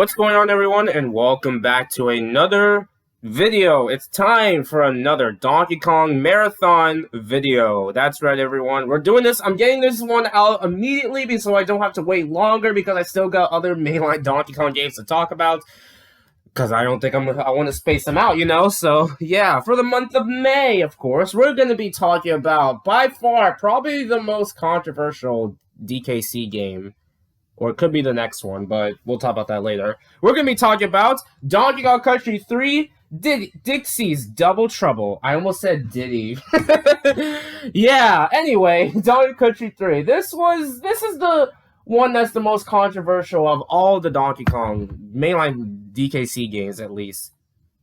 What's going on, everyone, and welcome back to another video. It's time for another Donkey Kong Marathon video. That's right, everyone. We're doing this. I'm getting this one out immediately so I don't have to wait longer because I still got other mainline Donkey Kong games to talk about. Because I don't think I want to space them out, you know? So, yeah, for the month of May, of course, we're going to be talking about, by far, probably the most controversial DKC game. Or it could be the next one, but we'll talk about that later. We're going to be talking about Donkey Kong Country 3, Dixie's Double Trouble. I almost said Diddy. Yeah, anyway, Donkey Kong Country 3. This is the one that's the most controversial of all the Donkey Kong mainline DKC games, at least.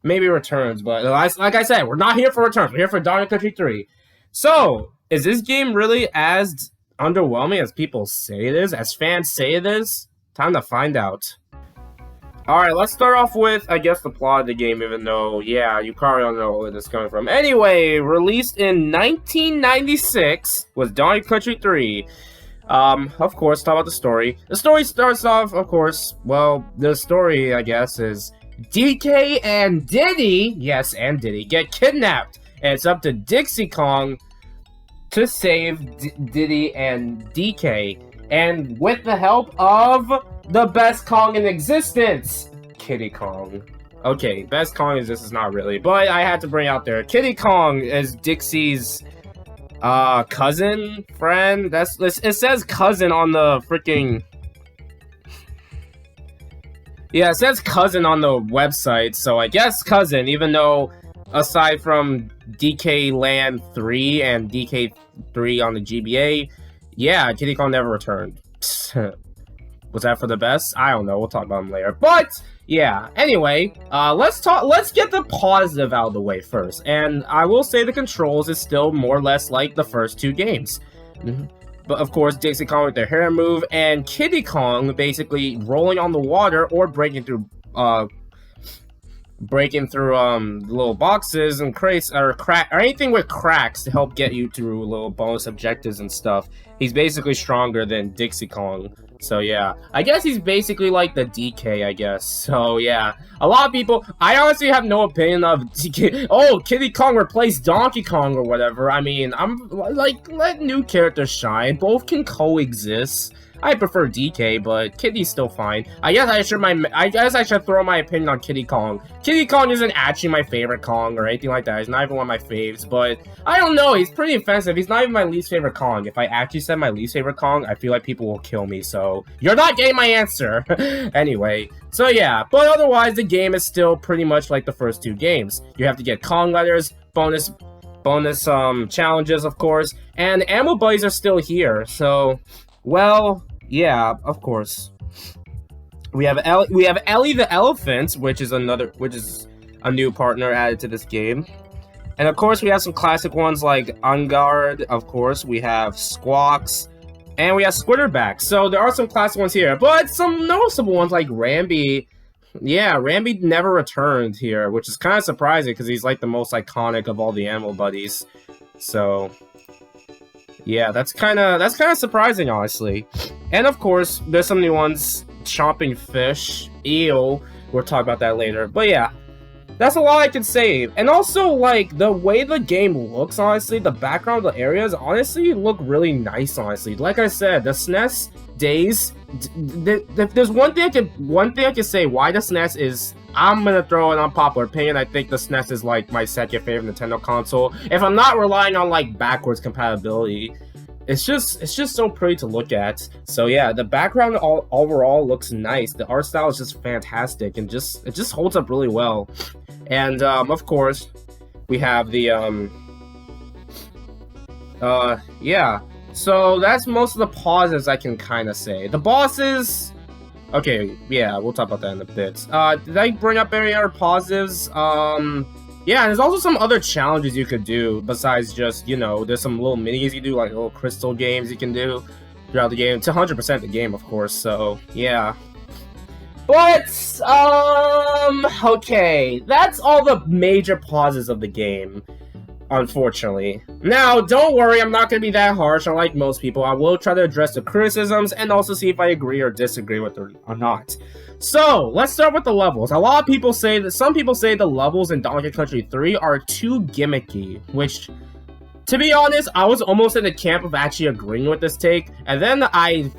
Maybe Returns, but like I said, we're not here for Returns. We're here for Donkey Kong Country 3. So, is this game really as underwhelming as people say it is, as fans say it is? Time to find out. Alright, let's start off with, I guess, the plot of the game, even though, yeah, you probably don't know where this is coming from. Anyway, released in 1996 was Donkey Kong Country 3. Of course, talk about the story. The story starts off, of course, well, the story, I guess, is DK and Diddy, yes, and Diddy, get kidnapped. And it's up to Dixie Kong to save Diddy and DK, and with the help of the best Kong in existence, Kiddy Kong. Okay, best Kong in existence, not really, but I had to bring out there. Kiddy Kong is Dixie's cousin, friend. It says cousin on the freaking. Yeah, it says cousin on the website, so I guess cousin, even though aside from DK Land 3 and DK 3 on the GBA, yeah, Kiddy Kong never returned. Was that for the best? I don't know. We'll talk about him later. But yeah, anyway, let's get the positive out of the way first. And I will say the controls is still more or less like the first two games. But of course, Dixie Kong with their hair move and Kiddy Kong basically rolling on the water or breaking through little boxes and crates or anything with cracks to help get you through little bonus objectives and stuff. He's basically stronger than Dixie Kong. So yeah, I guess he's basically like the DK, I guess. So yeah, a lot of people, I honestly have no opinion of DK. Oh, Kiddy Kong replaced Donkey Kong or whatever. I mean, I'm like, let new characters shine. Both can coexist. I prefer DK, but Kiddy's still fine. I guess I should throw my opinion on Kiddy Kong. Kiddy Kong isn't actually my favorite Kong or anything like that. He's not even one of my faves, but I don't know. He's pretty offensive. He's not even my least favorite Kong. If I actually said my least favorite Kong, I feel like people will kill me. So you're not getting my answer. Anyway, so yeah. But otherwise, the game is still pretty much like the first two games. You have to get Kong letters, bonus challenges, of course, and ammo buddies are still here. So, well, yeah, of course. We have Ellie the Elephant, which is a new partner added to this game. And of course, we have some classic ones like Ungard, of course. We have Squawks, and we have Squitterback. So there are some classic ones here, but some noticeable ones like Rambi. Yeah, Rambi never returned here, which is kind of surprising because he's like the most iconic of all the ammo buddies. So yeah, that's kind of surprising, honestly. And of course, there's some new ones. Chomping Fish, Eel. We'll talk about that later. But yeah, that's a lot I can say. And also, like, the way the game looks, honestly, the background of the areas, honestly, look really nice, honestly. Like I said, the SNES days, if there's one thing I can say why the SNES is, I'm gonna throw an unpopular opinion. I think the SNES is like my second favorite Nintendo console. If I'm not relying on like backwards compatibility, it's just so pretty to look at. So yeah, the background overall looks nice. The art style is just fantastic and it just holds up really well. And of course, we have the yeah. So that's most of the positives I can kind of say. The bosses. Okay, yeah, we'll talk about that in a bit. Did I bring up any other positives? Yeah, and there's also some other challenges you could do besides just, you know, there's some little minis you do, like little crystal games you can do throughout the game. To 100% the game, of course, so, yeah. But, okay, that's all the major pauses of the game. unfortunately. Now, don't worry, I'm not going to be that harsh, unlike most people. I will try to address the criticisms and also see if I agree or disagree with them or not. So, let's start with the levels. A lot of people say that, some people say the levels in Donkey Country 3 are too gimmicky, which, to be honest, I was almost in the camp of actually agreeing with this take, and then I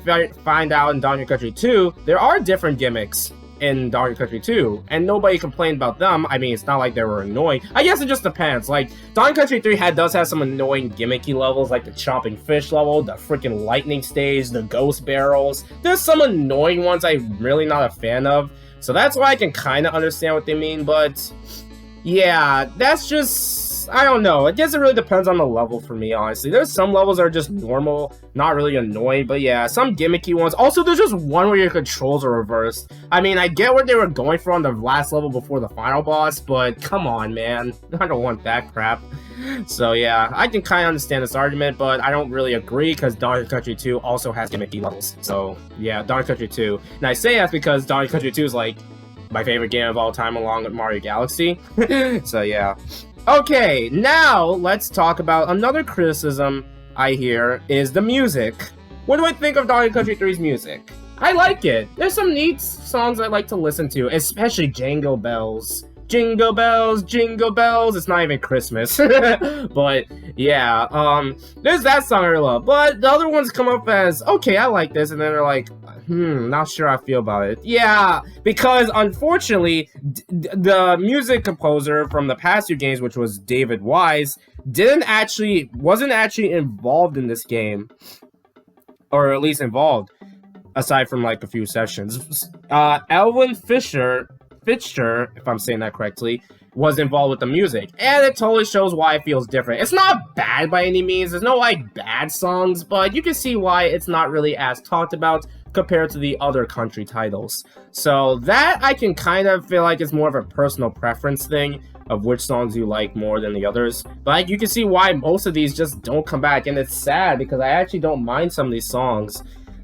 find out in Donkey Country 2, there are different gimmicks in Donkey Country 2, and nobody complained about them. I mean, it's not like they were annoying. I guess it just depends. Like, Donkey Country 3 does have some annoying gimmicky levels, like the chopping fish level, the freaking lightning stage, the ghost barrels. There's some annoying ones I'm really not a fan of, so that's why I can kind of understand what they mean, but yeah, that's just, I don't know. I guess it really depends on the level for me, honestly. There's some levels that are just normal, not really annoying, but yeah, some gimmicky ones. Also, there's just one where your controls are reversed. I mean, I get what they were going for on the last level before the final boss, but come on, man. I don't want that crap. So yeah, I can kind of understand this argument, but I don't really agree because Donkey Country 2 also has gimmicky levels. So yeah, Donkey Country 2. And I say that because Donkey Country 2 is like my favorite game of all time along with Mario Galaxy. So yeah. Okay, now let's talk about another criticism I hear is the music. What do I think of Donkey Country 3's music? I like it. There's some neat songs I like to listen to, especially Jingle Bells. Jingle bells, jingle bells. It's not even Christmas. But yeah, there's that song I love. But the other ones come up as, okay, I like this, and then they're like, not sure how I feel about it. Yeah, because unfortunately, the music composer from the past two games, which was David Wise, wasn't actually involved in this game, or at least involved, aside from like a few sessions. Elvin Fisher, if I'm saying that correctly, was involved with the music, and it totally shows why it feels different. It's not bad by any means. There's no like bad songs, but you can see why it's not really as talked about compared to the other country titles. So that I can kind of feel like it's more of a personal preference thing of which songs you like more than the others. But like, you can see why most of these just don't come back, and it's sad because I actually don't mind some of these songs.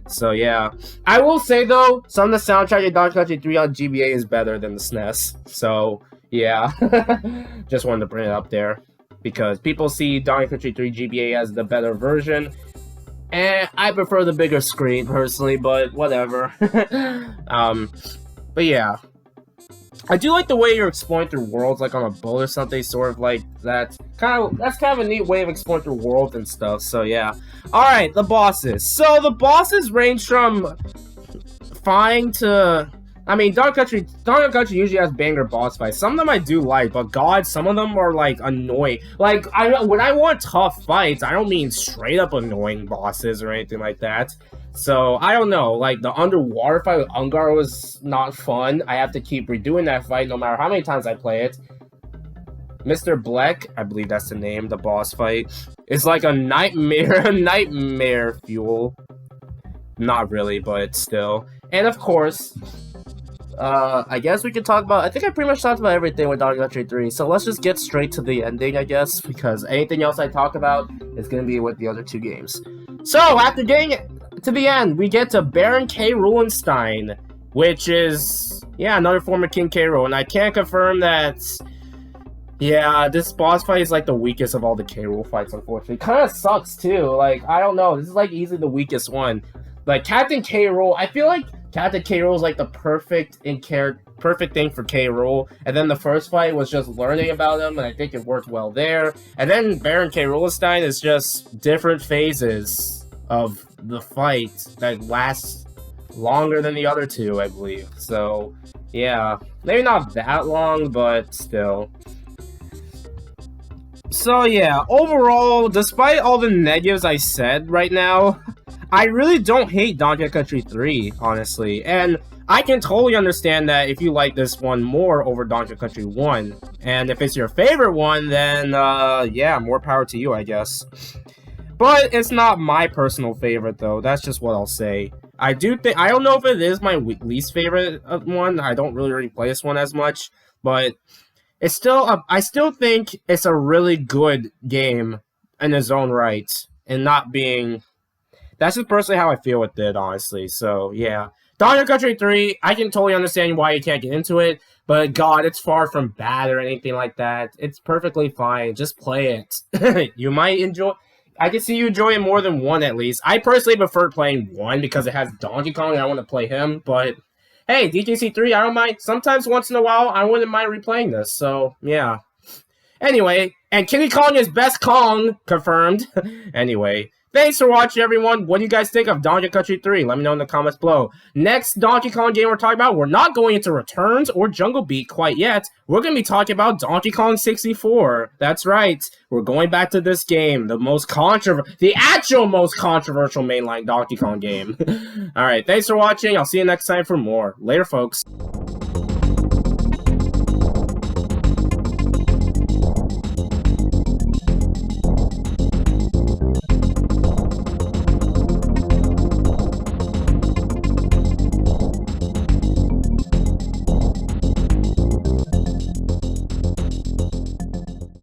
So yeah, I will say though, some of the soundtrack of Donkey Country 3 on GBA is better than the SNES. So yeah, just wanted to bring it up there because people see Donkey Country 3 GBA as the better version, and I prefer the bigger screen personally, but whatever. But yeah, I do like the way you're exploring through worlds, like on a boat or something, sort of like that. That's kind of a neat way of exploring through worlds and stuff. So yeah. All right, the bosses. So the bosses range from fine to, I mean, Donkey Country usually has banger boss fights. Some of them I do like, but God, some of them are like annoying. Like when I want tough fights, I don't mean straight up annoying bosses or anything like that. So I don't know. Like the underwater fight with Ungar was not fun. I have to keep redoing that fight no matter how many times I play it. Mr. Black, I believe that's the name, the boss fight, is like a nightmare fuel. Not really, but still. And of course, I guess we can talk about, I think I pretty much talked about everything with Donkey Country 3, so let's just get straight to the ending, I guess, because anything else I talk about is going to be with the other two games. So, after getting to the end, we get to Baron K. Roolenstein, which is, yeah, another former King K. Rool, and I can't confirm that, yeah, this boss fight is like the weakest of all the K. Rool fights, unfortunately. Kind of sucks, too, like, I don't know, this is like easily the weakest one. Like, Captain K. Rool, I feel like Captain K. Rool is like the perfect thing for K. Rool, and then the first fight was just learning about him, and I think it worked well there. And then Baron K. Roolenstein is just different phases of the fight that lasts longer than the other two, I believe. So, yeah, maybe not that long, but still. So yeah, overall, despite all the negatives I said right now, I really don't hate Donkey Country 3, honestly, and I can totally understand that if you like this one more over Donkey Country 1, and if it's your favorite one, then, yeah, more power to you, I guess. But it's not my personal favorite, though, that's just what I'll say. I don't know if it is my least favorite one, I don't really play this one as much, but it's still, I still think it's a really good game in its own right, and not being... That's just personally how I feel with it, honestly. So, yeah. Donkey Country 3, I can totally understand why you can't get into it. But God, it's far from bad or anything like that. It's perfectly fine. Just play it. You might enjoy. I can see you enjoying more than one at least. I personally prefer playing one because it has Donkey Kong and I want to play him. But hey, DKC3, I don't mind. Sometimes once in a while, I wouldn't mind replaying this. So yeah. Anyway, and King Kong is best Kong, confirmed. Anyway, thanks for watching, everyone. What do you guys think of Donkey Kong Country 3? Let me know in the comments below. Next Donkey Kong game we're talking about, we're not going into Returns or Jungle Beat quite yet. We're going to be talking about Donkey Kong 64. That's right. We're going back to this game, the actual most controversial mainline Donkey Kong game. Alright, thanks for watching. I'll see you next time for more. Later, folks.